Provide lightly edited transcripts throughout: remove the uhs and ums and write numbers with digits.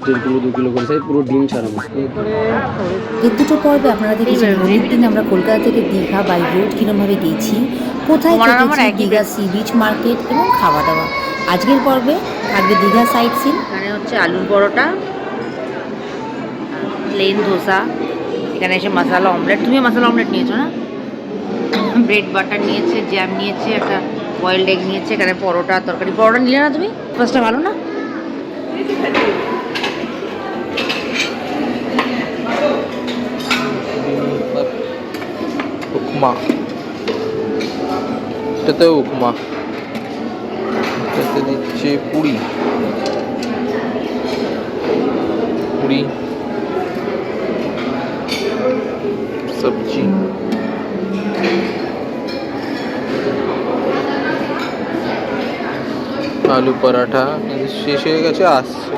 1.5 kilo 2 kilo করে size, পুরো ডিম ছাড়া মাছ। এর দুটো পর্বে আপনারা দেখেছেন হোলির দিন আমরা কলকাতা থেকে দীঘা বাই রোড কিরমভাবে গেছি, কোথায় থেকেছি, দীঘা সি বিচ মার্কেট এবং খাওয়া দাওয়া। আজকের পর্বে থাকবে দীঘা সাইট সিন। এখানে হচ্ছে আলুর পরোটা, প্লেন ধোসা, এখানে এসে মশলা অমলেট। তুমিও মশলা অমলেট নিয়েছো না? ব্রেড বাটার নিয়েছে, জ্যাম নিয়েছে, একটা বয়েলড এগ নিয়েছে, এখানে পরোটা তরকারি। পরোটা নিলে না তুমি? ফার্স্টটা ভালো না? উপমা, এটাতে উপমা, এটাতে দিচ্ছে পুরি, পুরি সবজি, আলু পরাঠা শেষ হয়ে গেছে, আসছে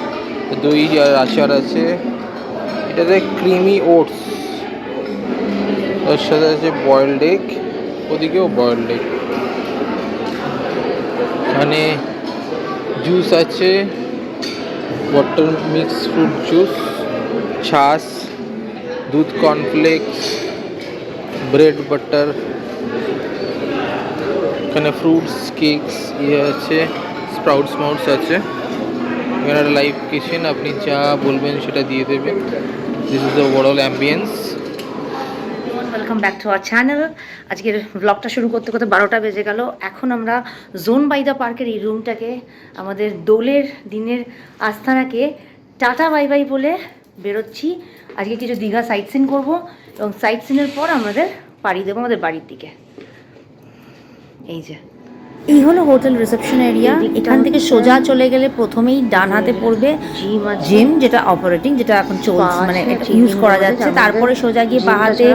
দই আর আচার আছে। এটাতে ক্রিমি ওটস, ওর সাথে আছে বয়েলড এগ, ওদিকেও বয়েলড এগ। এখানে জুস আছে, ওয়াটার মিক্স ফ্রুট জুস, ছাস, দুধ কর্নফ্লেক্স, ব্রেড বাটার, এখানে ফ্রুটস কেকস ইয়ে আছে, স্প্রাউটস মাউটস আছে। এখানে একটা লাইভ কিচেন, আপনি যা বলবেন সেটা দিয়ে দেবে। This is the overall ambience. Welcome back to our channel. আজকের ব্লগটা শুরু করতে করতে 12টা বেজে গেল। এখন আমরা জোন বাই দ্য পার্কের এই রুমটাকে, আমাদের দোলের দিনের আস্থানাকে টাটা বাই বাই বলে বেরোচ্ছি। আজকে কিছু দীঘা সাইট সিন করবো এবং সাইট সিনের পর আমাদের পাড়ি দেবো আমাদের বাড়ির দিকে। এই যে এই হলো হোটেল রিসেপশন এরিয়া। এখান থেকে সোজা চলে গেলে প্রথমেই ডান হাতে পড়বে জিম, যেটা অপারেটিং, যেটা এখন চলছে, মানে ইউজ করা যাচ্ছে। তারপরে সোজা গিয়ে বাঁ হাতে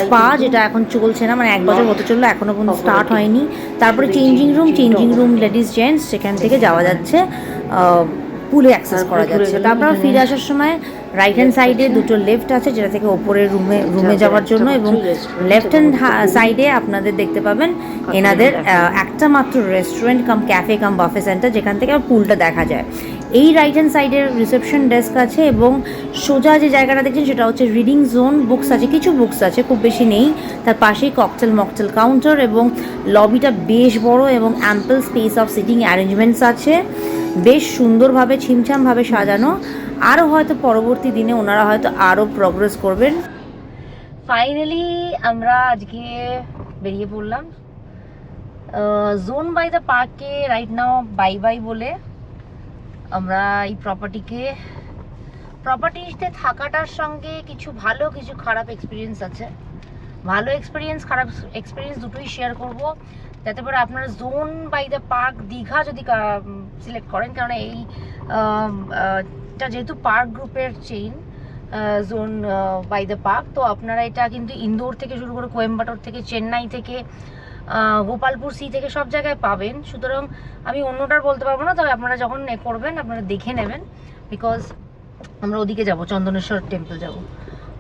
স্পা, যেটা এখন চলছে না, মানে 1 বছর হতে চললো, এখনো পর্যন্ত স্টার্ট হয়নি। তারপরে চেঞ্জিং রুম লেডিস জেন্টস, সেখান থেকে যাওয়া যাচ্ছে পুলে অ্যাক্সেস করা যাচ্ছে। তারপর ফিরে আসার সময় রাইট হ্যান্ড সাইডে দুটো লেফট আছে, যেটা থেকে ওপরের রুমে যাওয়ার জন্য, এবং লেফট হ্যান্ড সাইডে আপনাদের দেখতে পাবেন এনাদের একটা মাত্র রেস্টুরেন্ট কাম ক্যাফে কাম বাফে সেন্টার, যেখান থেকে পুলটা দেখা যায়। এই রাইট হ্যান্ড সাইডের রিসেপশন ডেস্ক আছে, এবং সোজা যে জায়গাটা দেখছেন সেটা হচ্ছে রিডিং জোন। বুকস আছে, কিছু বুকস আছে, খুব বেশি নেই। তার পাশেই মকটেল কাউন্টার, এবং লবিটা বেশ বড় এবং ample space of seating arrangements আছে, বেশ সুন্দরভাবে ছিমছামভাবে সাজানো। আরও হয়তো পরবর্তী দিনে ওনারা হয়তো আরও প্রগ্রেস করবেন। ফাইনালি আমরা আজকে বেরিয়ে পড়লাম জোন বাই দ্য পার্কে। রাইট নাও বাই বাই বলে আমরা এই প্রপার্টিতে থাকাটার সঙ্গে কিছু ভালো কিছু খারাপ এক্সপিরিয়েন্স আছে। ভালো এক্সপিরিয়েন্স, খারাপ এক্সপিরিয়েন্স দুটোই শেয়ার করব, যাতে করে আপনারা zone by the park Digha যদি সিলেক্ট করেন, কারণ এটা যেহেতু পার্ক গ্রুপের chain zone by the park, তো আপনারা এটা কিন্তু ইন্দোর থেকে শুরু করে কোয়েম্বাটোর থেকে, চেন্নাই থেকে, গোপালপুর সি থেকে সব জায়গায় পাবেন। সুতরাং আমি অন্যটার বলতে পারবো না, তবে আপনারা যখন করবেন আপনারা দেখে নেবেন, বিকজ আমরা ওদিকে যাব, চন্দনেশ্বর টেম্পল যাব।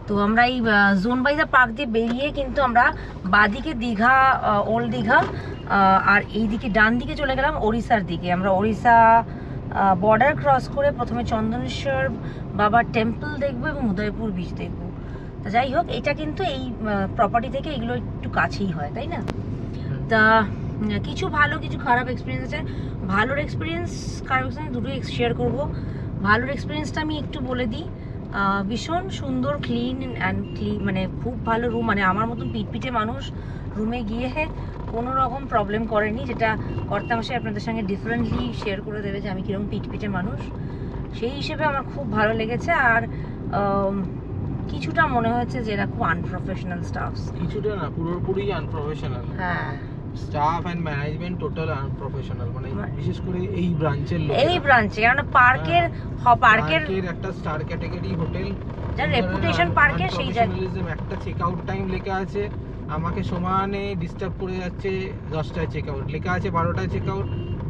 তো আমরা এই জোন বাই দ্য পার্ক দিয়ে বেরিয়ে কিন্তু আমরা বাদিকে দীঘা, ওল্ড দীঘা, আর এই দিকে ডান দিকে চলে গেলাম ওড়িশার দিকে। আমরা ওড়িশা বর্ডার ক্রস করে প্রথমে চন্দনেশ্বর বাবার টেম্পল দেখবো এবং উদয়পুর বিচ দেখবো। তা যাই হোক, এটা কিন্তু এই প্রপার্টি থেকে এগুলো একটু কাছেই হয়, তাই না? তা কিছু ভালো কিছু খারাপ এক্সপিরিয়েন্স আছে। ভালোর এক্সপিরিয়েন্স, খারাপ এক্সপিরিয়েন্স দুটোই শেয়ার করবো। ভালোর এক্সপিরিয়েন্সটা আমি একটু বলে দিই। ভীষণ সুন্দর, ক্লিন অ্যান্ড মানে খুব ভালো রুম। মানে আমার মতন পিটপিটে মানুষ রুমে গিয়ে কোনো রকম প্রবলেম করেনি, যেটা কর্তামশাই আপনাদের সঙ্গে ডিফারেন্টলি শেয়ার করে দেবে যে আমি কীরকম পিটপিটে মানুষ। সেই হিসেবে আমার খুব ভালো লেগেছে। আর কিছুটা মনে হয়েছে যে এরা খুব আনপ্রফেশনাল স্টাফ। কিছুটা না, পুরোপুরি আনপ্রফেশনাল। হ্যাঁ, staff and management total unprofessional, মানে বিশেষ করে এই ব্রাঞ্চের লোক, এই ব্রাঞ্চে, কারণ পার্কের একটা স্টার ক্যাটাগরি হোটেল, যার রেপুটেশন পার্কের, সেই জায়গায় একটা চেক আউট টাইম লেখা আছে, আমাকে সমানে ডিস্টার্ব করে যাচ্ছে। 10টায় চেক আউট লেখা আছে, 12টায় চেক আউট,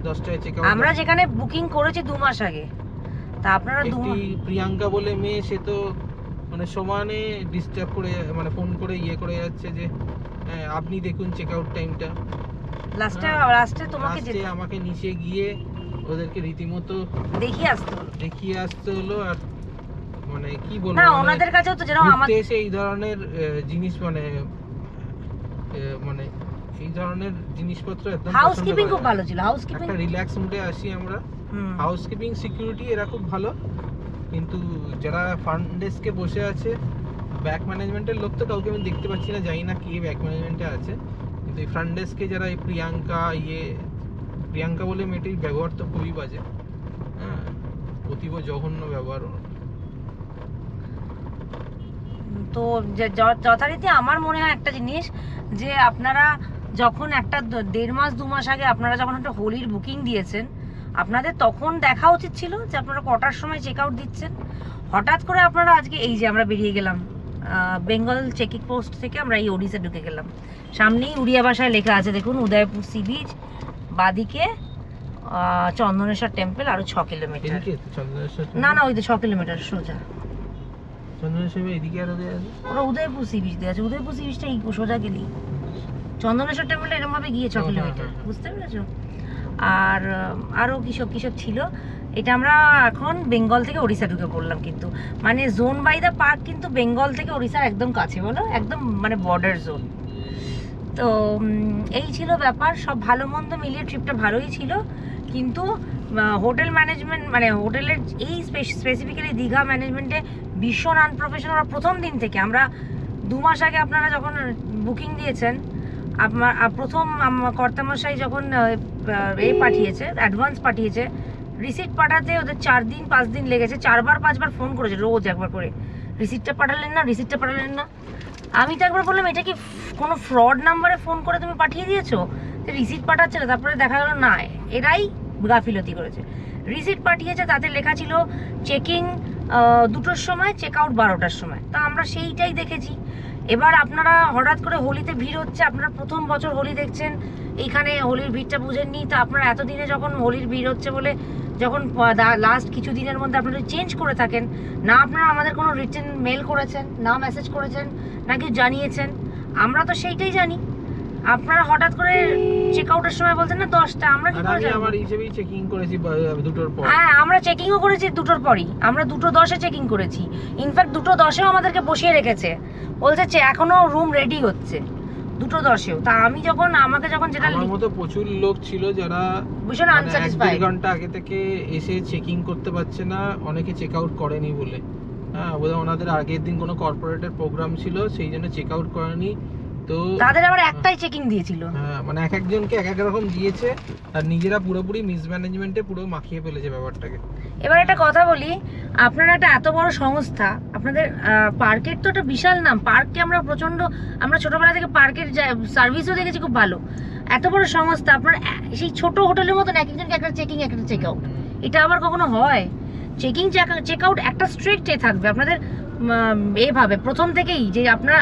10টায় চেক আউট। আমরা যেখানে বুকিং করেছি 2 মাস আগে, তা আপনারা প্রিয়াঙ্কা বলে মেয়ে, সে তো মানে সমানে ডিস্টার্ব করে, মানে ফোন করে ইয়ে করে যাচ্ছে যে আপনি দেখুন চেক আউট টাইমটা। লাস্টে তোমাকে আমাকে নিচে গিয়ে ওদেরকে রীতিমতো দেখিয়ে আসতে হলো। আর মানে কি বলবো, না মানে ওনাদের কাছেও তো যেরকম ঘুরতে আমাদের এসে এই ধরনের জিনিস মানে মানে এই ধরনের জিনিসপত্র একদম হাউসকিপিং পছন্দ খুব করে। ভালো ছিল, হাউসকিপিং। একটা রিল্যাক্স মুডে আসি আমরা। হাউসকিপিং, সিকিউরিটি এরা খুব ভালো, কিন্তু যারা ফ্রন্ট ডেস্কে বসে আছে, ব্যাক ম্যানেজমেন্টের লোক তো কাউকে আমি দেখতে পাচ্ছি না, জানি না কে ব্যাক ম্যানেজমেন্টে আছে, কিন্তু এই ফ্রন্ট ডেস্কে যারা এই প্রিয়াঙ্কা বলে মেয়েটির ব্যবহার তো খুবই বাজে, হ্যাঁ, অতীব জঘন্য ব্যবহার ওর। তো যথারীতি আমার মনে হয় একটা জিনিস, যে আপনারা যখন একটা 1.5 মাস 2 মাস আগে আপনারা যখন একটা হোলির বুকিং দিয়েছেন, আপনাদের তখন দেখা উচিত ছিল যে আপনারা কটার সময় চেক আউট দিচ্ছেন। হঠাৎ করে আপনারা আজকে এই যে আমরা বেরিয়ে গেলাম বেঙ্গল চেকিং পোস্ট থেকে, আমরা এই ওড়িশা ঢুকে গেলাম। সামনেই উড়িয়া ভাষায় লেখা আছে দেখুন, উদয়পুর সি বিচ, বাদিকে চন্দনেশ্বর টেম্পল, আরো 6 কিলোমিটার। এদিকে তো চন্দনেশ্বর, না না, ওই তো 6 কিলোমিটার সোজা। চন্দনেশ্বর এদিকে আরো দেয়া আছে। ওরা উদয়পুর সি বিচ দিয়ে আছে, উদয়পুর সি বিচটা এই সোজা গেলি চন্দনেশ্বর টেম্পলটা এরকম ভাবে গিয়ে 6 কিলোমিটার, বুঝতে পেরেছো? আর আরো কিসব কিসব ছিল। এটা আমরা এখন বেঙ্গল থেকে ওড়িশা ঢুকে পড়লাম, কিন্তু মানে জোন বাই দ্য পার্ক কিন্তু বেঙ্গল থেকে ওড়িশার একদম কাছে, বলো একদম মানে বর্ডার জোন। তো এই ছিল ব্যাপার। সব ভালো মন্দ মিলিয়ে ট্রিপটা ভালোই ছিল, কিন্তু হোটেল ম্যানেজমেন্ট মানে হোটেলের এই স্পেসিফিক্যালি দীঘা ম্যানেজমেন্টে ভীষণ আনপ্রফেশনাল। প্রথম দিন থেকে আমরা 2 মাস আগে আপনারা যখন বুকিং দিয়েছেন, আপনার প্রথম কর্তামশাই যখন পাঠিয়েছে, অ্যাডভান্স পাঠিয়েছে, রিসিট পাঠাতে ওদের 4 দিন 5 দিন লেগেছে। 4বার 5বার ফোন করেছে, রোজ একবার করে, রিসিটটা পাঠালেন না, রিসিটটা পাঠালেন না। আমি তো একবার বললাম এটা কি কোনো ফ্রড নাম্বারে ফোন করে তুমি পাঠিয়ে দিয়েছো, রিসিট পাঠাচ্ছে না। তারপরে দেখা গেলো না, এরাই গাফিলতি করেছে। রিসিট পাঠিয়েছে, তাতে লেখা ছিল চেকিং 2টোর সময়, চেক আউট 12টার সময়। তা আমরা সেইটাই দেখেছি। এবার আপনারা হঠাৎ করে হোলিতে ভিড় হচ্ছে, আপনারা প্রথম বছর হোলি দেখছেন, এইখানে হোলির ভিড়টা বুঝেননি। তা আপনারা এতদিনে যখন হোলির ভিড় হচ্ছে বলে যখন লাস্ট কিছু দিনের মধ্যে আপনারা চেঞ্জ করে থাকেন, না আপনারা আমাদের কোনো রিটেন মেল করেছেন, না মেসেজ করেছেন, না কিছু জানিয়েছেন, আমরা তো সেইটাই জানি। আপনারা হঠাৎ করে চেক আউটের সময় বলছেন না 10টা, আমরা কি করে জানবো? আমার হিসেবেই চেকিং করেছি 2টোর পর। হ্যাঁ, আমরা চেকিংও করেছি 2টোর পরই, আমরা 2:10-এ চেকিং করেছি। ইনফ্যাক্ট 2:10-এও আমাদেরকে বসিয়ে রেখেছে, বলছে এখনো রুম রেডি হচ্ছে 2:10-এও। তা আমি যখন আমাকে যখন যেটা আমার মতো প্রচুর লোক ছিল যারা ভীষণ আনস্যাটিসফাইড, 1-2 ঘন্টা আগে থেকে এসে চেকিং করতে পারছে না, অনেকে চেক আউট করেনি বলে। হ্যাঁ, বোধহয় ওনাদের আগের দিন কোনো কর্পোরেটের প্রোগ্রাম ছিল, সেই জন্য চেক আউট করেনি। তো তাদের আবার একটাই চেকিং দিয়েছিল। হ্যাঁ, মানে এক একজনকে এক এক রকম দিয়েছে, আর নিজেরা পুরোপুরি মিসম্যানেজমেন্টে পুরো মাখিয়ে ফেলেছে ব্যাপারটাকে। এবার একটা কথা বলি, আপনারা একটা এত বড় সংস্থা, আপনাদের পার্কের তো একটা বিশাল নাম। পার্ককে আমরা ছোটবেলা থেকে পার্কের সার্ভিসও দেখেছি খুব ভালো। এত বড় সংস্থা, আপনার সেই ছোট হোটেলের মতন এক একজনকে একটা চেকিং একটা চেক আউট, এটা আবার কখনো হয়? চেকিং চেক আউট একটা স্ট্রিক্ট থাকবে আপনাদের এভাবে প্রথম থেকেই, যে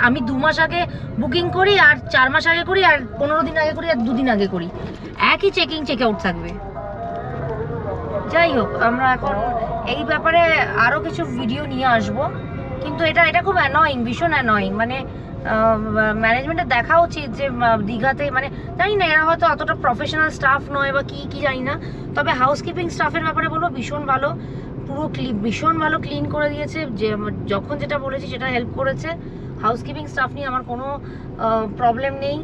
আমি 2 মাস আগে বুকিং করি, আর 4 মাস আগে করি, আর 15 দিন আগে করি, আর 2 দিন আগে করি, একই চেকিং চেক আউট থাকবে। যাই হোক, আমরা এখন এই ব্যাপারে আরো কিছু ভিডিও নিয়ে আসব, কিন্তু এটা খুব অ্যানয়িং, ভীষণ অ্যানয়িং। মানে ম্যানেজমেন্টের দেখা উচিত যে দীঘাতে, মানে জানি না এরা হয়তো অতটা প্রফেশনাল স্টাফ নয় বা কি জানি না, তবে হাউসকিপিং স্টাফের ব্যাপারে বলবো ভীষণ ভালো, পুরো ভীষণ ভালো ক্লিন করে দিয়েছে। যে যখন যেটা বলেছি সেটা হেল্প করেছে। হাউসকিপিং স্টাফ নিয়ে আমার কোনো প্রবলেম নেই।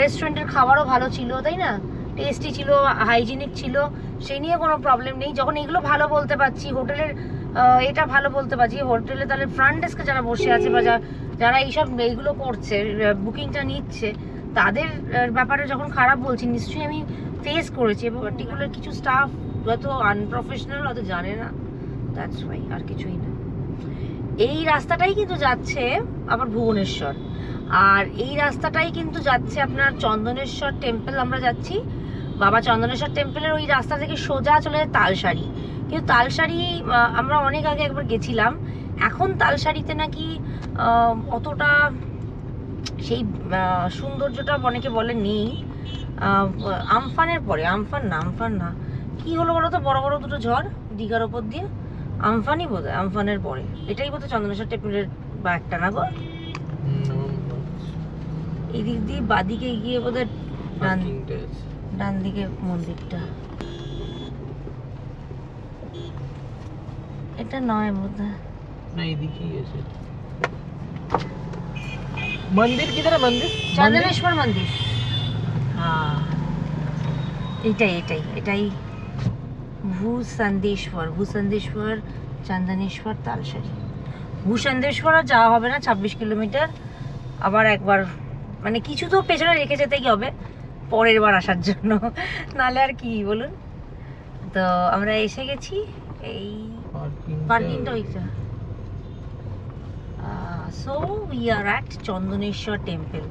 রেস্টুরেন্টের খাবারও ভালো ছিল, তাই না, টেস্টি ছিল, হাইজিনিক ছিল, সেই নিয়ে কোনো প্রবলেম নেই। যখন এগুলো ভালো বলতে পারছি, হোটেলের এটা ভালো বলতে পারছি, হোটেলে তাহলে ফ্রন্ট ডেস্কে যারা বসে আছে বা যারা এইগুলো করছে, বুকিংটা নিচ্ছে, তাদের ব্যাপারে যখন খারাপ বলছি, নিশ্চয়ই আমি ফেস করেছি। এবং পার্টিকুলার কিছু স্টাফ হয়তো আনপ্রফেশনাল, হয়তো জানে না, দ্যাটস ওয়াই, আর কিছুই না। এই রাস্তাটাই কিন্তু যাচ্ছে আবার ভুবনেশ্বর, আর এই রাস্তাটাই কিন্তু যাচ্ছে আপনার চন্দনেশ্বর টেম্পল। আমরা যাচ্ছি বাবা চন্দনেশ্বর টেম্পলের ওই রাস্তা থেকে সোজা চলে যায় তালসারি। কিন্তু তালসারি আমরা অনেক আগে একবার গেছিলাম, এখন তালসারিতে নাকি অতটা সেই সৌন্দর্যটা অনেকে বলে নেই। আমফানের পরে, আমফান না কি হলো বলো তো, বড় বড় দুটো ঝড় দীঘার ওপর দিয়ে, আমফানই বোধ হয়, আমফানের পরে এটাই বোধ হয় চন্দনেশ্বর টেম্পলের বা একটা না গো, এই দিক দিয়ে বাদিকে গিয়ে বোধ হয় ডান দিকে মন্দিরটা, এটা নয় বোধ হয়। না এদিকেই আছে मंदिर किधर है मंदिर চন্দনেশ্বর মন্দির। हाँ এটাই ভূসন্দেশ্বর চন্দনেশ্বর তালসারি। ভূসন্দেশ্বর আর যাওয়া হবে না, 26 কিলোমিটার। আবার একবার মানে কিছু তো পেছনে রেখে যেতেই হবে পরের বার আসার জন্য, নাহলে আর কি বলুন। তো আমরা এসে গেছি, এই পার্কিংটা ওইটা। So we are at Chandaneswar temple.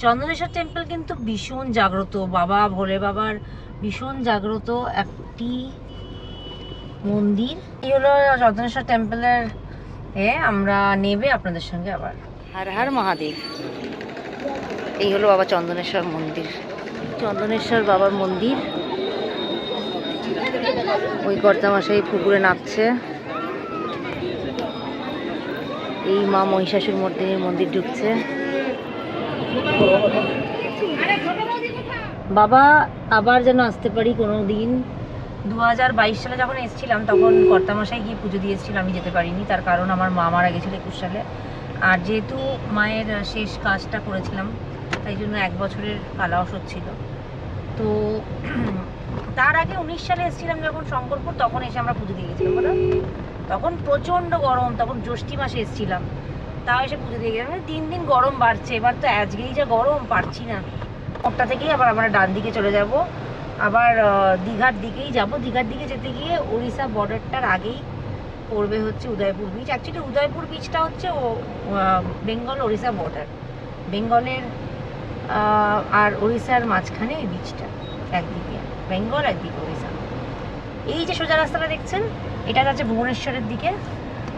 Chandaneswar temple কিন্তু ভীষণ জাগ্রত, বাবা ভোলে বাবার ভীষণ জাগ্রত একটি মন্দির। এই হলো চন্দনেশ্বর টেম্পলের আমরা নেবে আপনাদের সঙ্গে আবার। হর হর মহাদেব। এই হলো বাবা চন্দনেশ্বর মন্দির, চন্দনেশ্বর বাবার মন্দির। ওই কর্তামশাই পুকুরে নামছে। এই মা মহিষাসুর মর্দিনীর মন্দির ঢুকছে। বাবা আবার যেন আসতে পারি কোনো দিন। 2022 সালে যখন এসেছিলাম তখন কর্তামশাই গিয়ে পুজো দিয়েছিল, আমি যেতে পারিনি। তার কারণ আমার মা মারা গেছিলো 21 সালে। আর যেহেতু মায়ের শেষ কাজটা করেছিলাম তাই জন্য 1 বছরের কালা ওষুধ ছিল। তো তার আগে 19 সালে এসেছিলাম যখন শঙ্করপুর, তখন এসে আমরা পুজো দিয়ে গেছিলাম বলো। তখন প্রচণ্ড গরম, তখন জ্যৈষ্ঠী মাসে এসেছিলাম, তাও এসে পুজো দিয়ে গেলাম। দিন দিন গরম বাড়ছে, এবার তো আজকেই যা গরম পারছি না। ওটা থেকেই আবার আমরা ডান দিকে চলে যাব, আবার দীঘার দিকেই যাব। দীঘার দিকে যেতে গিয়ে উড়িষ্যা বর্ডারটার আগেই পড়বে হচ্ছে উদয়পুর বিচ। অ্যাকচুয়ালি উদয়পুর বিচটা হচ্ছে বেঙ্গল উড়িষ্যা বর্ডার, বেঙ্গলের আর উড়িষ্যার মাঝখানে এই বিচটা, একদিকে বেঙ্গল একদিকে উড়িষ্যা। এই যে সোজা রাস্তাটা দেখছেন এটা যাচ্ছে ভুবনেশ্বরের দিকে,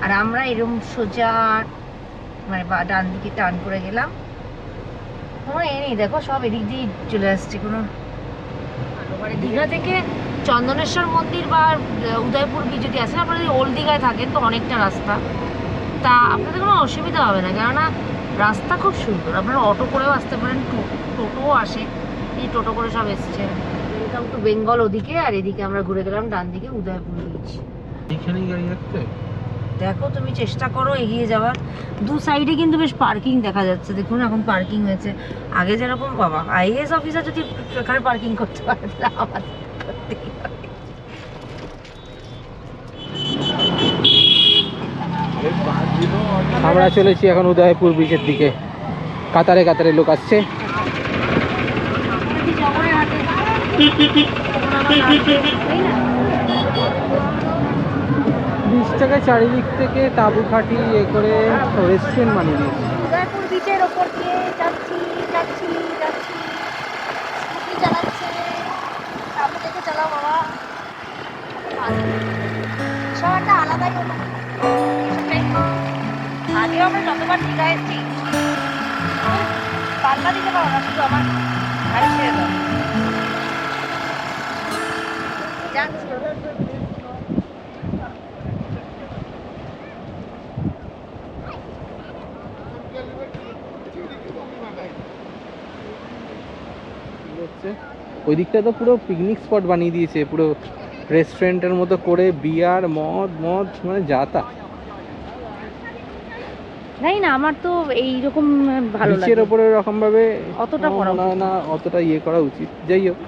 আর আমরা এরকম সোজা মানে ডান দিকে টার্ন করে গেলাম। তোমার নেই দেখো, সব এদিক দিয়ে চলে আসছে। কোনো মানে দীঘা থেকে চন্দনেশ্বর মন্দির বা উদয়পুর বিচ যদি আসেন, আপনারা যদি ওল্ড দীঘায় থাকেন তো অনেকটা রাস্তা, তা আপনাদের কোনো অসুবিধা হবে না, কেননা রাস্তা খুব সুন্দর। আপনারা অটো করেও আসতে পারেন, টোটোও আসে, এই টোটো করে সব এসছে। ওয়েলকাম টু বেঙ্গল ওদিকে, আর এদিকে আমরা ঘুরে গেলাম ডান দিকে উদয়পুর বিচ। এখানেই গাড়ি রাখতে দেখো তুমি চেষ্টা করো এগিয়ে যাওয়ার। দু সাইডে কিন্তু বেশ পার্কিং দেখা যাচ্ছে, দেখুন এখন পার্কিং হয়েছে। আগে যেরকম বাবা আইএএস অফিসার যদি এখানে পার্কিং করতে পারে তাহলে আমাদের করতেই হবে। আমরা চলেছি এখন উদয়পুর বিচের দিকে। কাতারে কাতারে লোক আসছে। বিচটাকে চারিদিক থেকে তাঁবু খাটিয়ে ইয়ে করে রেস্টুরেন্ট বানিয়ে দিয়েছে। উদয়পুর বিচের ওপর দিয়ে যাচ্ছি যাচ্ছি যাচ্ছি, স্কুটি চালাচ্ছে, সামনে থেকে চালাও বাবা। সব একটা আলাদাই হলো। আগেও আমরা যতবার দীঘা এসেছি পাল্লা দিতে পারো না, শুধু আমার গাড়ি ছেড়ে দাও। যাচ্ছি ওই দিকটা তো পুরো পিকনিক স্পট বানিয়ে দিয়েছে, পুরো রেস্টুরেন্টের মতো করে, বিয়ার মদ মানে যাতা। নাই না, আমার তো এইরকম ভালো লাগে। বিচের ওপরে এরকম ভাবে অতটা করা মনে হয় না, অতটা ইয়ে করা উচিত। যাই হোক,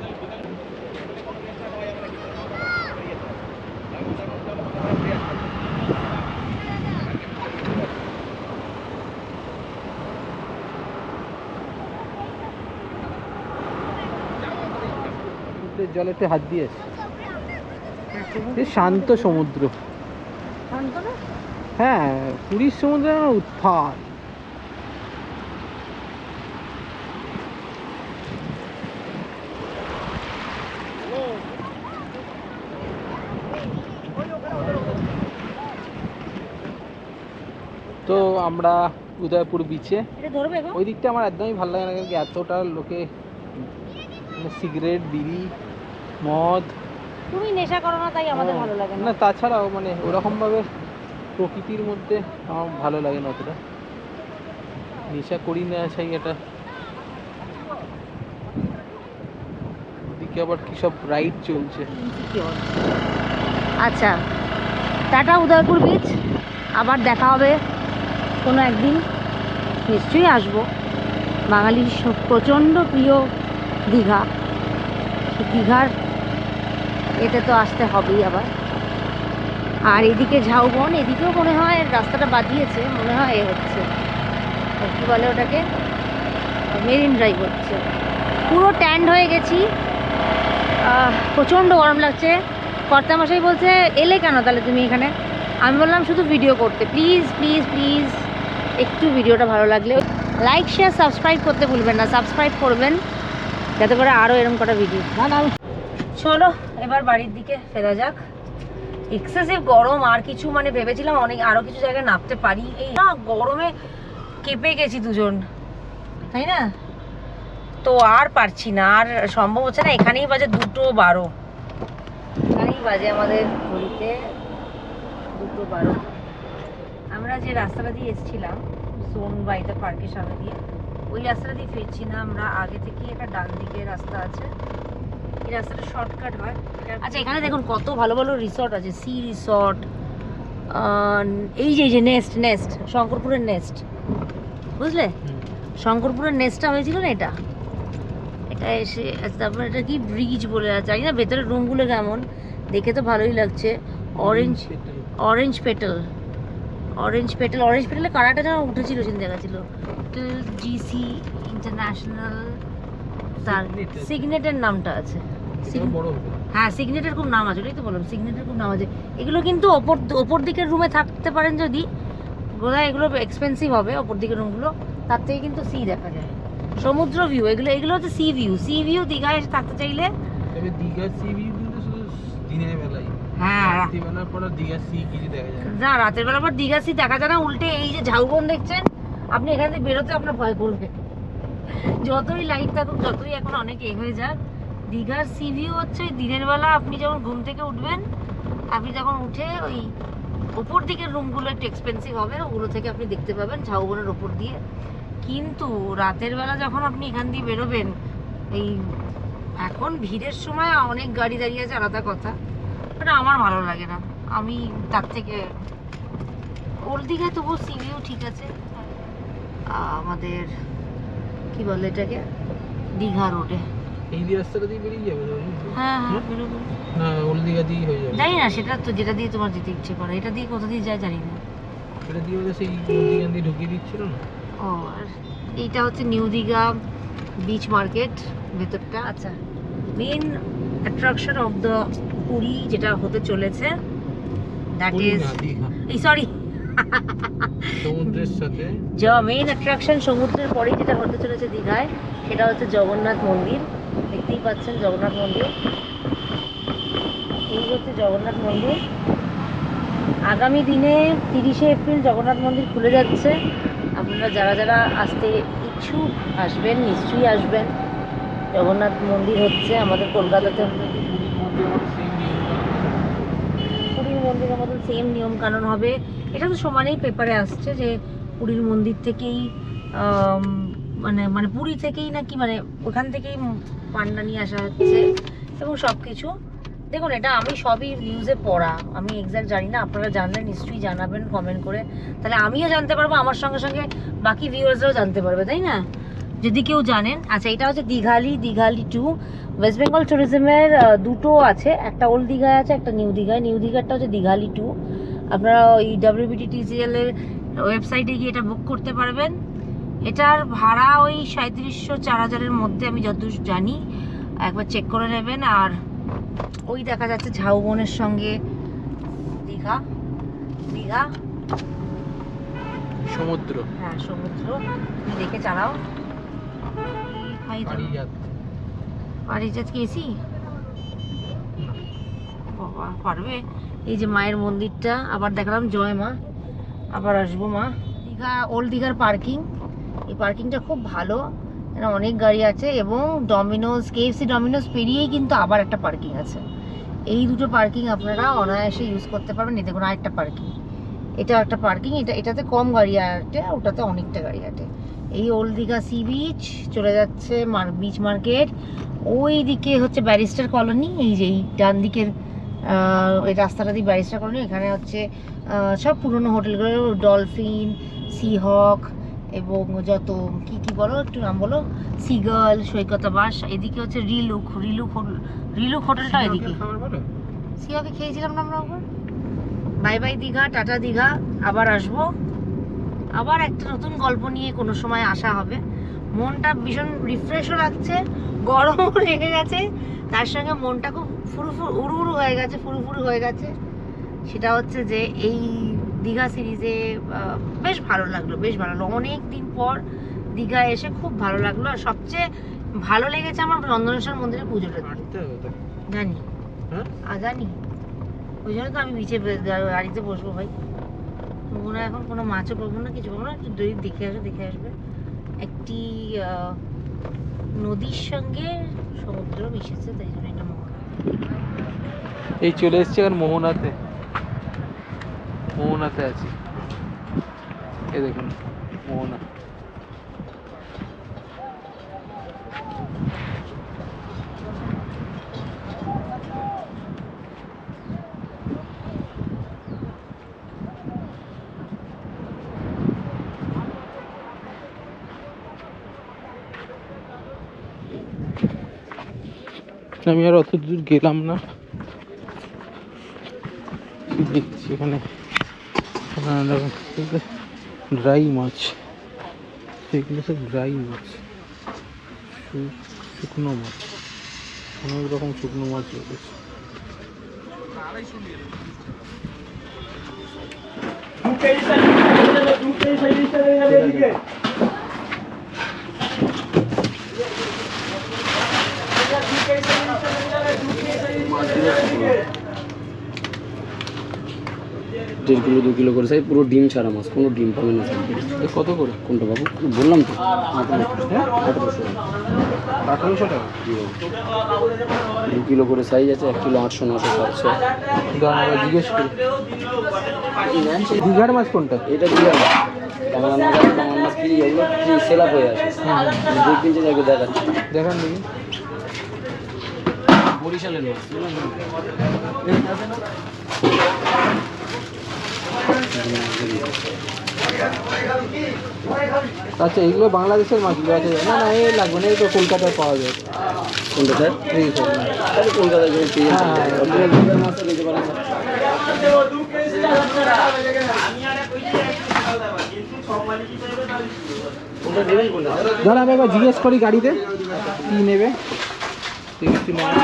জলেতে হাত দিয়েছে। শান্ত সমুদ্র। হ্যাঁ, পুরীর সমুদ্রে উত্থাল। তো আমরা উদয়পুর বিচে, ওই দিকটা আমার একদমই ভালো লাগে না, কারণ কি এতটা লোকে সিগারেট, বিড়ি, মদ। তুমি নেশা করো না তাই আমাদের ভালো লাগে না, তাছাড়াও মানে ওরকম ভাবে প্রকৃতির মধ্যে আমার ভালো লাগে না অতটা। নেশা করি না সেই এটা। ওদিকে আবার কি সব রাইড চলছে। আচ্ছা, টাটা উদয়পুর বিচ। আবার দেখা হবে কোনো একদিন, নিশ্চয়ই আসবো। বাঙালির প্রচণ্ড প্রিয় দীঘা, দীঘার এতে তো আসতে হবেই আবার। আর এদিকে ঝাউবন, এদিকেও মনে হয় রাস্তাটা বাদিয়েছে, মনে হয় এ হচ্ছে কী বলে ওটাকে, মেরিন ড্রাইভ হচ্ছে। পুরো ট্যান্ড হয়ে গেছি, প্রচণ্ড গরম লাগছে। কর্তামশাই বলছে এলে কেন তাহলে তুমি এখানে? আমি বললাম শুধু ভিডিও করতে। প্লিজ প্লিজ প্লিজ একটু ভিডিওটা ভালো লাগলে লাইক শেয়ার সাবস্ক্রাইব করতে ভুলবেন না, সাবস্ক্রাইব করবেন যাতে করে আরও এরকম কটা ভিডিও। চলো এবার বাড়ির দিকে ফেরা যাক। এক্সেসিভ গরম, আর কিছু মানে ভেবেছিলাম অনেক আরও কিছু জায়গায় নামতে পারি, এই না গরমে কেঁপে গেছি দুজন, তাই না? তো আর পারছি না, আর সম্ভব হচ্ছে না। এখানেই বাজে 2:12, এখানেই বাজে আমাদের ঘড়িতে 2:12। আমরা যে রাস্তাটা দিয়ে এসেছিলাম জোন বাইদা পার্কের সামনে দিয়ে, ওই রাস্তাটা দিয়ে ফিরছি না আমরা। আগে থেকেই একটা ডান দিকে রাস্তা আছে, এই রাস্তাটা শর্টকাট হয়। আচ্ছা এখানে দেখুন কত ভালো ভালো রিসর্ট আছে, সি রিসর্ট, এই যে নেস্ট শঙ্করপুরের নেস্ট, বুঝলে? শঙ্করপুরের নেস্টটা হয়েছিল না এটা এসে। তারপর এটা কি ব্রিজ বলে আছে, জানি না ভেতরের রুমগুলো কেমন, দেখে তো ভালোই লাগছে। অরেঞ্জ পেটেলে কারাটা যেন উঠেছিল, সেদিন দেখা ছিল জিসি ইন্টারন্যাশনাল, তার সিগনেটের নামটা আছে। হ্যাঁ সিগনেটের খুব নাম আছে, ওটাই তো বললাম, সিগনেটের খুব নাম আছে। এগুলো কিন্তু ওপর দিকের রুমে থাকতে পারেন যদি, বোধহয় এগুলো এক্সপেন্সিভ হবে ওপর দিকের রুমগুলো, তার থেকে কিন্তু সি দেখা যায়, সমুদ্র ভিউ। এগুলো হচ্ছে সি ভিউ। দীঘায় এসে থাকতে চাইলে, তবে দীঘার সি ভিউ কিন্তু শুধু দিনের বেলায়, হ্যাঁ রাত্রিবেলার পর দীঘার সি কিছু দেখা যায় না, রাতের বেলা পর দীঘা সি দেখা যায় না। উল্টে এই যে ঝাউবন দেখছেন আপনি, এখান থেকে বেরোতে আপনার ভয় করবে, যতই লাইট থাকুক, যতই এখন অনেক হয়ে যাক। দীঘার সি ভিউ হচ্ছে দিনের বেলা, আপনি যখন ঘুম থেকে উঠবেন, আপনি যখন উঠে ওই ওপর দিকের রুমগুলো একটু এক্সপেন্সিভ হবে, ওগুলো থেকে আপনি দেখতে পাবেন ঝাউবনের ওপর দিয়ে। কিন্তু রাতের বেলা যখন আপনি এখান দিয়ে বেরোবেন, এই এখন ভিড়ের সময় অনেক গাড়ি দাঁড়িয়ে আছে আলাদা কথা, বাট আমার ভালো লাগে না। আমি তার থেকে ওল্ড দীঘায় তবুও সি ভিউ ঠিক আছে। আমাদের কি বলে এটাকে, দীঘা রোডে এই রাস্তাটা দিয়ে বেরিয়ে যাবে। হ্যাঁ বেরোবো না, ওল্ড দীঘা দিয়ে হয়ে যাবে। জানি না সেটা তো, যেটা দিয়ে তোমার যেতে ইচ্ছে করে। এটা দিয়ে কোথা দিয়ে যায় জানি না। এটা দিয়ে ওদের সেই দীঘা দিয়ে ঢুকিয়ে দিচ্ছিল না। ও আর এইটা হচ্ছে নিউ দীঘা বিচ মার্কেট ভেতরটা। আচ্ছা main attraction of the Puri যেটা হতে চলেছে, দ্যাট ইজ এই সরি সমুদ্রের সাথে যা মেইন অ্যাট্রাকশন সমুদ্রের পরেই যেটা হতে চলেছে দীঘায়, সেটা হচ্ছে জগন্নাথ মন্দির। দেখতেই পাচ্ছেন জগন্নাথ মন্দির, এই হচ্ছে জগন্নাথ মন্দির। আগামী দিনে 30শে এপ্রিল জগন্নাথ মন্দির খুলে যাচ্ছে। আপনারা যারা যারা আসতে ইচ্ছুক আসবেন, নিশ্চয়ই আসবেন। জগন্নাথ মন্দির হচ্ছে আমাদের কলকাতাতে, পুরীর মন্দিরের মতন সেম নিয়ম কানুন হবে। এটা তো সমানেই পেপারে আসছে যে পুরীর মন্দির থেকেই মানে পুরী থেকেই নাকি, মানে ওখান থেকেই পান্ডা নিয়ে আসা হচ্ছে এবং সব কিছু। দেখুন এটা আমি সবই নিউজে পড়া, আমি এক্স্যাক্ট জানি না। আপনারা জানলে নিশ্চয়ই জানাবেন কমেন্ট করে, তাহলে আমিও জানতে পারবো, আমার সঙ্গে সঙ্গে বাকি ভিউয়ার্সরাও জানতে পারবে, তাই না? যদি কেউ জানেন। আচ্ছা এটা হচ্ছে দীঘালি 2 ওয়েস্ট বেঙ্গল ট্যুরিজমের দুটো আছে, একটা ওল্ড দীঘায় আছে, একটা নিউ দীঘায়। নিউ দীঘারটা হচ্ছে দীঘালি 2। আপনারা ওই WBTTCL এর ওয়েবসাইটে গিয়ে এটা বুক করতে পারবেন। এটার ভাড়া ওই 3700-4000-এর মধ্যে, আমি যতদূর জানি, একবার চেক করে নেবেন। আর ওই দেখা যাচ্ছে ঝাউবনের সঙ্গে দীঘা সমুদ্র, হ্যাঁ সমুদ্র। তুমি দেখে চালাও। পারিজাত কি এসি বাবা পারবে? এই যে মায়ের মন্দিরটা আবার দেখালাম, জয় মা, আবার আসবো মা। দীঘা ওল্ড দীঘার পার্কিং, এই পার্কিংটা খুব ভালো, এখানে অনেক গাড়ি আছে এবং ডমিনোজ, KFC ডমিনোজ পেরিয়েই কিন্তু আবার একটা পার্কিং আছে। এই দুটো পার্কিং আপনারা অনায়াসে ইউজ করতে পারবেন। এই দেখুন আরেকটা পার্কিং, এটা একটা পার্কিং, এটাতে কম গাড়ি আটে, ওটাতে অনেকটা গাড়ি আটে। এই ওল্ড দীঘা সি বিচ চলে যাচ্ছে বিচ মার্কেট, ওই দিকে হচ্ছে ব্যারিস্টার কলোনি, এই যে এই ডান দিকের এই রাস্তাটা দিয়ে ব্যারিস্টার কলোনি, এখানে হচ্ছে সব পুরনো হোটেলগুলো, ডলফিন, সিহক এবং যত কি কি বলো একটু নাম বলো, সিগাল, সৈকতাবাস। এদিকে হচ্ছে রিলুক হোটেলটা এদিকে। সিহকে খেয়েছিলাম না আমরা ওখানে। Bye bye Digha, tata Digha, আবার আসবো, আবার একটা নতুন গল্প নিয়ে কোনো সময় আসা হবে। মনটা ভীষণ রিফ্রেশও লাগছে, গরমও লেগে গেছে, তার সঙ্গে মনটা খুব উড়ু হয়ে গেছে, ফুরুফুরু হয়ে গেছে। সেটা হচ্ছে যে এই দীঘা সিরিজে বেশ ভালো লাগলো, অনেক দিন পর দীঘায় এসে খুব ভালো লাগলো। আর সবচেয়ে ভালো লেগেছে আমার চন্দনেশ্বর মন্দিরে পুজোটা জানি জানি, ওই জন্য তো আমি বিচে গাড়িতে বসবো ভাই। মনে এখন কোনো মাছও পাবো না, কিছু পাবো না, একটু দেখে আসবে। একটি নদীর সঙ্গে সমুদ্র মিশেছে, তাই জন্য এটা মোহনা। এই চলে এসছে আর মোহনাতে আছি, এই দেখুন মোহনা। আমি আর অত দূর গেলাম না, দেখছি এখানে ড্রাই মাছ, সেগুলো সব ড্রাই মাছ, শুকনো মাছ, অনেক রকম শুকনো মাছ রয়েছে। দেড় কিলো 2 কিলো করে সাইজ, পুরো ডিম ছাড়া মাছ, কোনো ডিম পাবেন না। কত করে? কোনটা বাবু বললাম তো, 1800 টাকা। 2 কিলো করে সাইজ আছে, 1 কিলো 800, 900, 700। জিজ্ঞেস করি দীঘার মাছ কোনটা? এটা কি আর বাংলা মাছ, বাংলা মাছ কি এগুলো কি সেল আপ হয়ে আসে, 2-3 জায়গায় দেখাচ্ছি, দেখান দেখি। বরিশালের মাছ। আচ্ছা, এগুলো বাংলাদেশের মাছগুলো আছে? না না, এই লাগবে না, এই তো কলকাতায় পাওয়া যায়। কোনটা স্যার? এই সব কলকাতায় যে পেয়ে হ্যাঁ, হ্যাঁ, অরিজিনাল মাছটা নিতে পারেন। কোনটা নেবেন কোনটা? দাঁড়া, আমি একবার জিজ্ঞেস করি গাড়িতে কি নেবে। একটু নেবে।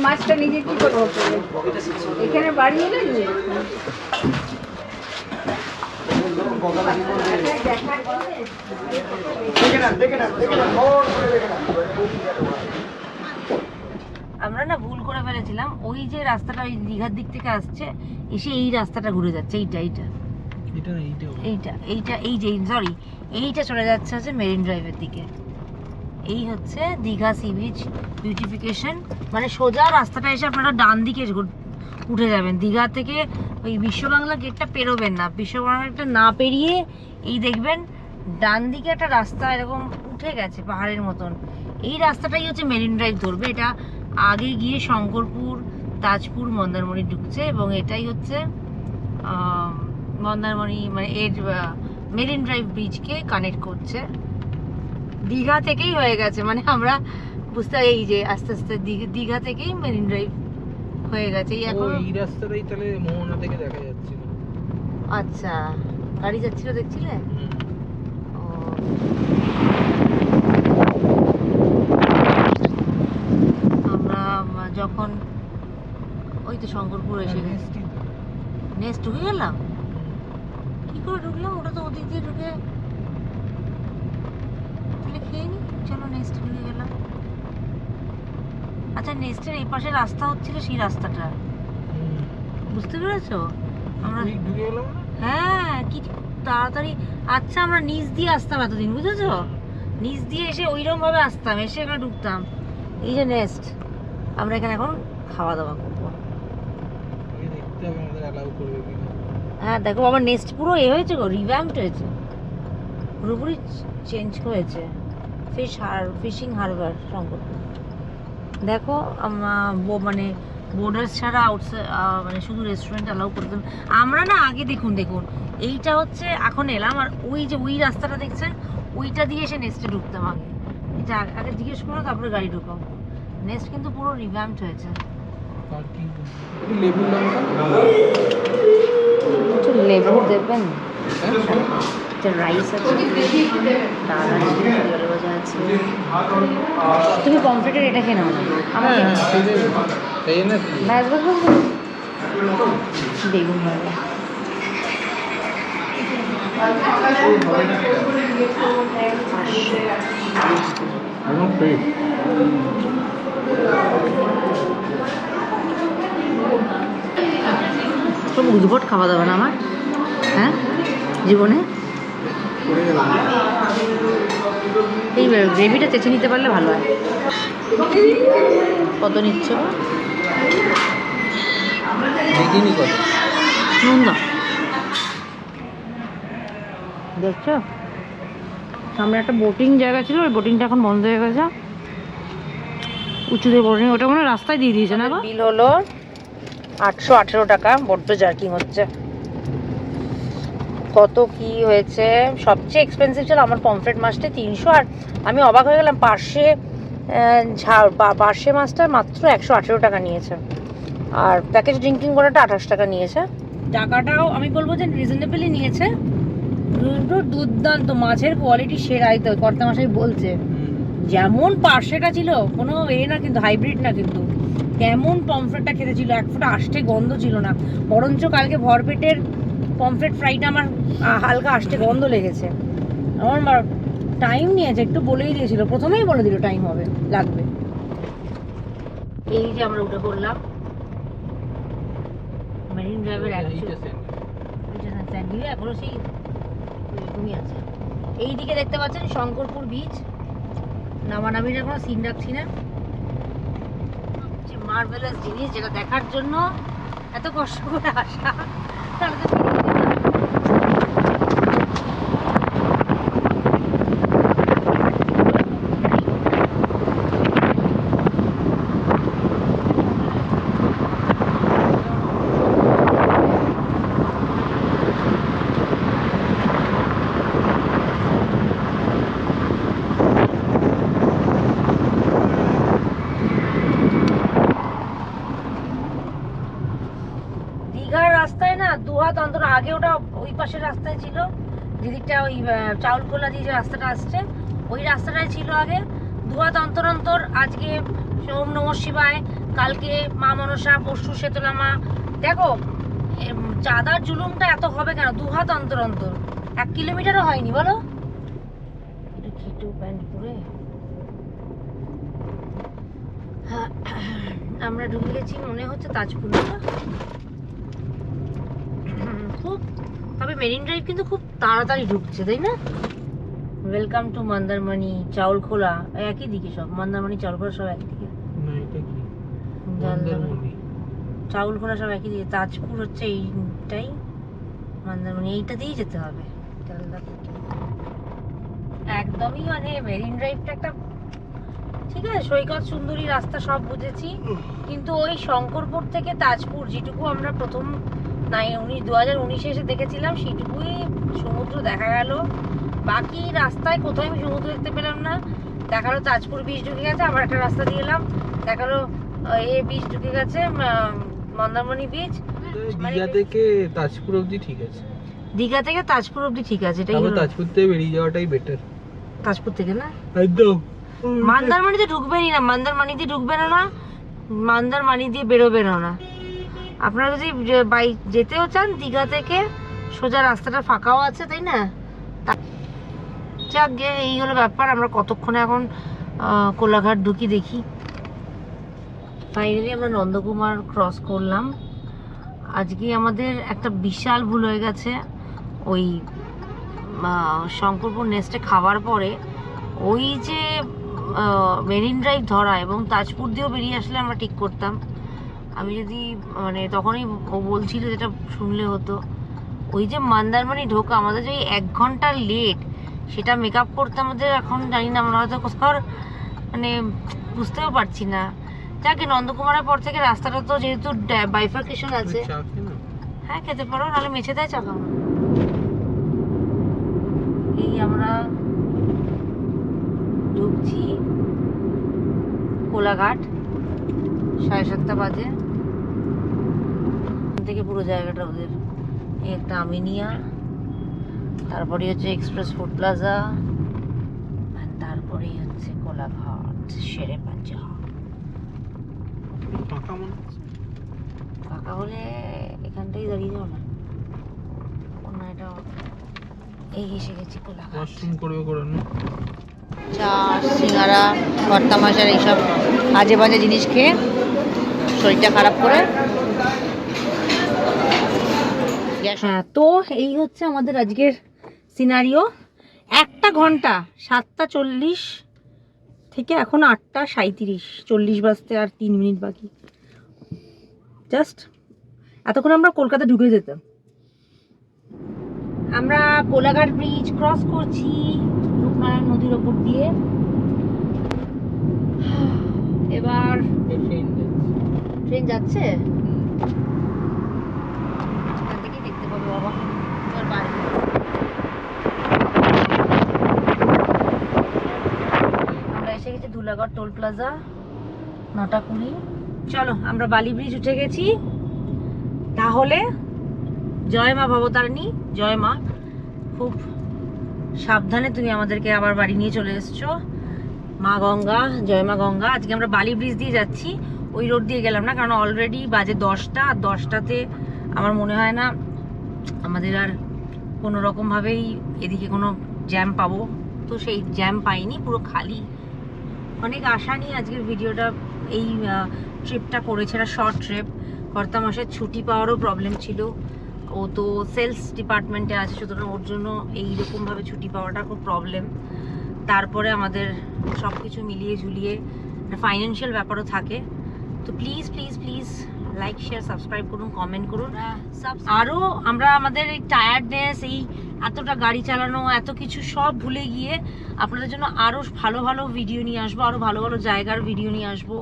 মাছটা নিজে কি করবো, এখানে বাড়ি এলে আমরা না ভুল করে ফেলেছিলাম, ওই যে রাস্তাটা ওই দীঘার দিক থেকে আসছে, এসে এই রাস্তাটা ঘুরে যাচ্ছে, এইটা চলে যাচ্ছে হচ্ছে মেরিন ড্রাইভের দিকে। এই হচ্ছে দীঘা সি বিচ বিউটিফিকেশন, মানে সোজা রাস্তাটা এসে আপনারা ডান দিকে উঠে যাবেন। দীঘা থেকে ওই বিশ্ববাংলা গেটটা পেরোবেন না, বিশ্ববাংলা গেটটা না পেরিয়ে এই দেখবেন ডান দিকে একটা রাস্তা এরকম উঠে গেছে পাহাড়ের মতন, এই রাস্তাটাই হচ্ছে মেরিন ড্রাইভ ধরবে। এটা আগে গিয়ে শঙ্করপুর, তাজপুর, মন্দারমণি ঢুকছে, এবং এটাই হচ্ছে মন্দারমণি মানে এর মেরিন ড্রাইভ ব্রিজকে কানেক্ট করছে। দীঘা থেকেই হয়ে গেছে, মানে আমরা বুঝতে এই যে আস্তে আস্তে দীঘা থেকেই মেরিন ড্রাইভ হয়ে গেছে। এই রাস্তাটাই তাহলে মোহনা থেকে দেখা যাচ্ছে। আচ্ছা, গাড়ি যাচ্ছিল দেখছিলে? আমরা যখন ওই তো শঙ্করপুর এসে গেছি, নেক্সট ঢুকে গেলাম। কি করে ঢুকলাম? ওটা তো ওদিক দিয়ে ঢুকে তাহলে খেয়ে নি, চলো নেক্সট ঢুকে গেলাম। আচ্ছা, নেক্সটের এই পাশে রাস্তা হচ্ছিল সেই রাস্তাটা, বুঝতে পেরেছো? আমরা ঢুকে গেলাম। হ্যাঁ, কি তাড়াতাড়ি। আচ্ছা, আমরা নিচ দিয়ে আসতাম এতদিন, বুঝেছো? নিচ দিয়ে এসে ওইরকম ভাবে আসতাম, এসে এখানে ঢুকতাম। এই যে নেক্সট, আমরা এখানে এখন খাওয়া দাওয়া করবো। দেখতে হবে আমাদের অ্যালাউ করবে কিনা। হ্যাঁ দেখো বাবা, নেক্সট পুরো হয়েছে গো, রিভ্যাম্পড হয়েছে, পুরোপুরি চেঞ্জ হয়েছে। Fishing harbour Shankarpur. দেখো মানে বোর্ডার্স ছাড়া আউটসাইড মানে শুধু রেস্টুরেন্ট অ্যালাউ করতেন। আমরা না আগে দেখুন এইটা হচ্ছে এখন এলাম, আর ওই রাস্তাটা দেখছেন, ওইটা দিয়ে এসে নেক্সটে ঢুকতাম আগে। এটা আগে জিজ্ঞেস করো, তারপরে গাড়ি ঢুকাম। নেক্সট কিন্তু পুরো রিভ্যাম্পড হয়েছে। লেবু লঙ্কা একটু লেবু দেবেন, রাইস আছে, ডাল আছে, তেল ভাজা আছে। তুমি পমফ্রেটের এটা খেয়ে নাও না, আমাকে ব্যাস ব্যাস ব্যাস। বেগুন ভাজা, সব উদ্ভট খাওয়া দাওয়া না আমার, হ্যাঁ জীবনে। এই গ্রেভিটা চেঁচে নিতে পারলে ভালো হয়। কত নিচ্ছ? দেখিনি কত। নুন দাও, দেখছো সামনে একটা বোটিং জায়গা ছিল, ওই বোটিংটা এখন বন্ধ হয়ে গেছে। উঁচুতে বোটিং, ওটা মনে হয় রাস্তায় দিয়ে দিয়েছে না? বিল হলো 818 টাকা। বড্ড জার্কিং হচ্ছে। কত কি হয়েছে? সবচেয়ে এক্সপেন্সিভ ছিল আমার পমফ্রেট মাছটা 300, আর আমি অবাক হয়ে গেলাম পার্শে মাছটা মাত্র 118 টাকা নিয়েছে, আর প্যাকেজ ড্রিঙ্কিং করাটা 28 টাকা নিয়েছে। টাকাটাও আমি বলবো যে রিজনেবলই নিয়েছে। কিন্তু দুর্দান্ত মাছের কোয়ালিটি সেরাই তো, কর্তা মশাই বলছে। যেমন পার্শেটা ছিল, কোনো না কিন্তু হাইব্রিড না, কিন্তু কেমন পমফ্রেটটা খেতে ছিল, এক ফোঁটা আষ্টে গন্ধ ছিল না। বরঞ্চ কালকে ভরপেটের পমফ্রেট ফ্রাইটা আমার হালকা আষ্টে গন্ধ লেগেছে। আমার টাইম নিয়েছে, একটু বলেই দিয়েছিল, প্রথমেই বলে দিল টাইম হবে, লাগবে। এই যে আমরা উঠে পড়লাম মেরিন ড্রাইভের স্যান্ডউইচ, এখনো সেই এরকমই আছে। এইদিকে দেখতে পাচ্ছেন শঙ্করপুর বিচ। নামানামির কোনো সিন রাখছি না, মার্ভেলাস জিনিস যেটা দেখার জন্য এত কষ্ট করে আসা। রাস্তায় না দুহাত অন্তর, আগে ওটা ওই পাশের রাস্তায় ছিল, যেদিকটা ওই চাউলকোলা দিয়ে যে রাস্তাটা আসছে, ওই রাস্তাটাই ছিল আগে। দুহাত অন্তর অন্তর, আজকে ওম নমঃ শিবায়, কালকে মা মনসা, পরশু শীতলা মা। দেখো চাঁদার জুলুমটা এত হবে কেন? দুহাত অন্তর অন্তর, 1 কিলোমিটারও হয়নি বলো। এটা খিটু প্যান্ট পরে আমরা ঢুকে গেছি, মনে হচ্ছে তাজপুর। খুব, তবে মেরিন ড্রাইভ কিন্তু খুব তাড়াতাড়ি ঢুকছে, তাই না? ওয়েলকাম টু মন্দারমণি, চাউলখোলা একই দিকে, সব মন্দারমণি চাউলখোলা সব একই দিকে। চাউলখোলা সব একই দিকে, তাজপুর হচ্ছে এইটাই, মন্দারমণি এইটা দিয়েই যেতে হবে। একদমই মানে মেরিন ড্রাইভটা একটা ঠিক আছে, সৈকত সুন্দরী রাস্তা সব বুঝেছি, কিন্তু ওই শঙ্করপুর থেকে তাজপুর যেটুকু আমরা প্রথম 2019 এসে দেখেছিলাম, সেটুকুই সমুদ্র দেখা গেল। বাকি রাস্তায় কোথাও আমি সমুদ্র দেখতে পেলাম না। দেখালো তাজপুর বিচ ঢুকে গেছে, আবার একটা রাস্তা দিয়ে এলাম, দেখালো বিচ ঢুকে গেছে, মন্দারমণি বিচ। দীঘা থেকে তাজপুর অবধি ঠিক আছে। দীঘা থেকে তাজপুর অবধি ঠিক আছে, এটাই হলো। তাজপুর থেকে বেরিয়ে যাওয়াটাই বেটার। তাজপুর থেকে না, একদম মন্দারমণিতে ঢুকবেনই না, মন্দারমণিতে ঢুকবেনও না, মন্দারমণি দিয়ে বেরোবেনও না। আপনারা যদি যেতেও চান দীঘা থেকে সোজা রাস্তাটা ফাঁকাও আছে, তাই না? যাক গে, এই হলো ব্যাপার। আমরা কতক্ষণে এখন কোলাঘাট ঢুকি দেখি। ফাইনালি আমরা নন্দকুমার ক্রস করলাম। আজকে আমাদের একটা বিশাল ভুল হয়ে গেছে। ওই শঙ্করপুর নেস্টে খাবার পরে ওই যে মেরিন ড্রাইভ ধরা এবং তাজপুর দিয়েও বেরিয়ে আসলে আমরা ঠিক করতাম। আমি যদি মানে তখনই ও বলছিল, যেটা শুনলে হতো, ওই যে মন্দারমণি ঢোকা আমাদের যে 1 ঘন্টা লেট, সেটা মেকআপ করতে আমাদের এখন জানি না, আমরা হয়তো কোথাও মানে বুঝতেও পারছি না। যাকে নন্দকুমারের পর থেকে রাস্তাটা তো যেহেতু বাইফার্কেশন আছে, হ্যাঁ খেতে পারো, নাহলে মেছে দেয় চা খাও। এই আমরা ঢুকছি কোলাঘাট, 7:30 বাজে। এখান থেকে পুরো জায়গাটা ওদের, এই একটা আমিনিয়া, তারপরে হচ্ছে এক্সপ্রেস ফুড প্লাজা, তারপরেই হচ্ছে কোলাঘাট শেরে পাঞ্জাব। ফাঁকা হলে এখানটাই দাঁড়িয়ে যাও না, অন্য এটা। এই এসে গেছি কোলাঘাট। চা, সিঙ্গারা, ভর্তা মাছের এইসব আজে বাজে জিনিস খেয়ে শরীরটা খারাপ করে। হ্যাঁ, তো এই হচ্ছে আমাদের আজকের সিনারিও। 1 ঘন্টা 7:40 থেকে এখন 8:37, 40 বাজতে আর 3 মিনিট বাকি। জাস্ট এতক্ষণ আমরা কলকাতা ঢুকে যেতাম। আমরা কোলাঘাট ব্রিজ ক্রস করছি রূপনারায়ণ নদীর ওপর দিয়ে। এবার ট্রেন যাচ্ছে, এখান থেকে দেখতে পাবো বাবা তোমার বাড়ি। আমরা এসে গেছি ধুলাগড় টোল প্লাজা, 9:20। চলো, আমরা বালি ব্রিজ উঠে গেছি। তাহলে জয় মা ভবতারিণী, জয় মা। খুব সাবধানে তুমি আমাদেরকে আবার বাড়ি নিয়ে চলে এসছো। মা গঙ্গা, জয় মা গঙ্গা। আজকে আমরা বালি ব্রিজ দিয়ে যাচ্ছি, ওই রোড দিয়ে গেলাম না, কারণ অলরেডি বাজে 10টা, আর 10টাতে আমার মনে হয় না আমাদের আর কোনো রকমভাবেই এদিকে কোনো জ্যাম পাবো। তো সেই জ্যাম পাইনি, পুরো খালি। অনেক আশা নিয়ে আজকের ভিডিওটা, এই ট্রিপটা করেছে। একটা শর্ট ট্রিপ, কর্তা মাসের ছুটি পাওয়ারও প্রবলেম ছিল। ও তো সেলস ডিপার্টমেন্টে আছে, সুতরাং ওর জন্য এইরকমভাবে ছুটি পাওয়াটা খুব প্রবলেম। তারপরে আমাদের সব কিছু মিলিয়ে ঝুলিয়ে ফাইন্যান্সিয়াল ব্যাপারও থাকে। তো please please please like, share, subscribe করুন, কমেন্ট করুন। আরও আমরা আমাদের এই টায়ার্ডনেস, এই এতটা গাড়ি চালানো, এত কিছু সব ভুলে গিয়ে আপনাদের জন্য আরও ভালো ভালো ভিডিও নিয়ে আসবো, আরও ভালো ভালো জায়গার ভিডিও নিয়ে আসবো।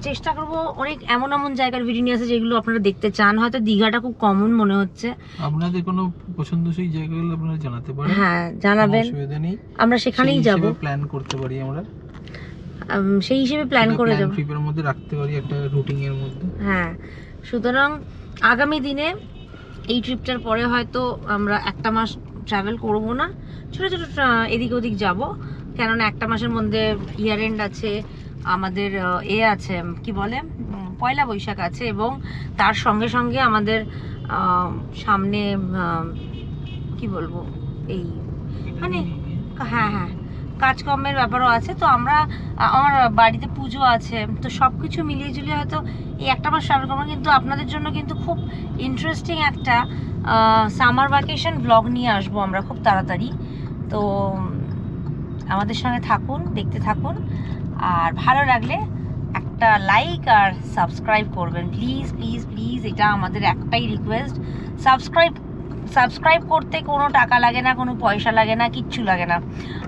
চেষ্টা করবো অনেক এমন এমন জায়গার ভিডিও নিয়ে আসে যেগুলো আপনারা দেখতে চান। হয়তো দীঘাটা খুব কমন মনে হচ্ছে, আপনাদের কোনো পছন্দসই জায়গাগুলো আপনারা জানাতে পারেন। হ্যাঁ জানাবেন, অসুবিধা নেই, আমরা সেখানেই যাব। প্ল্যান করতে পারি, আমরা সেই হিসেবে প্ল্যান করে যাব, ট্রিপের মধ্যে রাখতে পারি, একটা রুটিন এর মধ্যে। হ্যাঁ, সুতরাং আগামী দিনে এই ট্রিপটার পরে হয়তো আমরা 1 মাস ট্রাভেল করব না, ছোটো ছোটো এদিক ওদিক যাব। কেননা 1 মাসের মধ্যে ইয়ার এন্ড আছে, আমাদের আছে কি বলে পয়লা বৈশাখ আছে, এবং তার সঙ্গে সঙ্গে আমাদের সামনে কি বলবো এই মানে হ্যাঁ হ্যাঁ কাজকর্মের ব্যাপারও আছে। তো আমরা আমার বাড়িতে পুজো আছে, তো সব কিছু মিলিয়ে ঝুলিয়ে হয়তো এই 1 মাস ট্রাভেল করবো। কিন্তু আপনাদের জন্য কিন্তু খুব ইন্টারেস্টিং একটা সামার ভ্যাকেশন ব্লগ নিয়ে আসবো আমরা খুব তাড়াতাড়ি। তো আমাদের সঙ্গে থাকুন, দেখতে থাকুন, আর ভালো লাগলে একটা লাইক আর সাবস্ক্রাইব করবেন প্লিজ প্লিজ প্লিজ। এটা আমাদের একটাই রিকোয়েস্ট। সাবস্ক্রাইব করতে কোনো টাকা লাগে না, কোনো পয়সা লাগে না, কিচ্ছু লাগে না।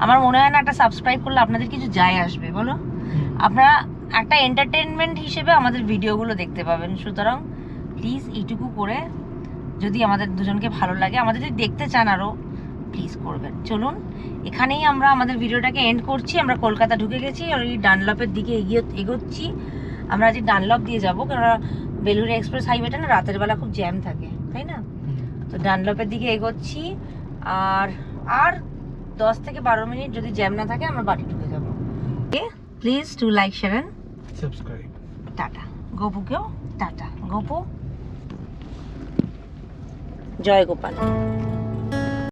আমার মনে হয় না একটা সাবস্ক্রাইব করলে আপনাদের কিছু যায় আসবে, বলো? আপনারা একটা এন্টারটেনমেন্ট হিসেবে আমাদের ভিডিওগুলো দেখতে পাবেন। সুতরাং প্লিজ এইটুকু করে, যদি আমাদের দুজনকে ভালো লাগে, আমাদের যদি দেখতে চান আরও, প্লিজ করবেন। চলুন, এখানেই আমরা আমাদের ভিডিওটাকে এন্ড করছি। আমরা কলকাতা ঢুকে গেছি, আর এই ডানলপের দিকে এগোচ্ছি। আমরা আজ ডানলপ দিয়ে যাবো, কারণ বেলুড়া এক্সপ্রেস হাইওয়েটা না রাতের বেলা খুব জ্যাম থাকে, তাই না? তো ডানলপের দিকে এগোচ্ছি, আর 10 থেকে 12 মিনিট যদি জ্যাম না থাকে আমরা বাড়ি ঢুকে যাবো। Please to like, share and subscribe. Tata. গোপুকেও টাটা। গোপু, জয় গোপাল।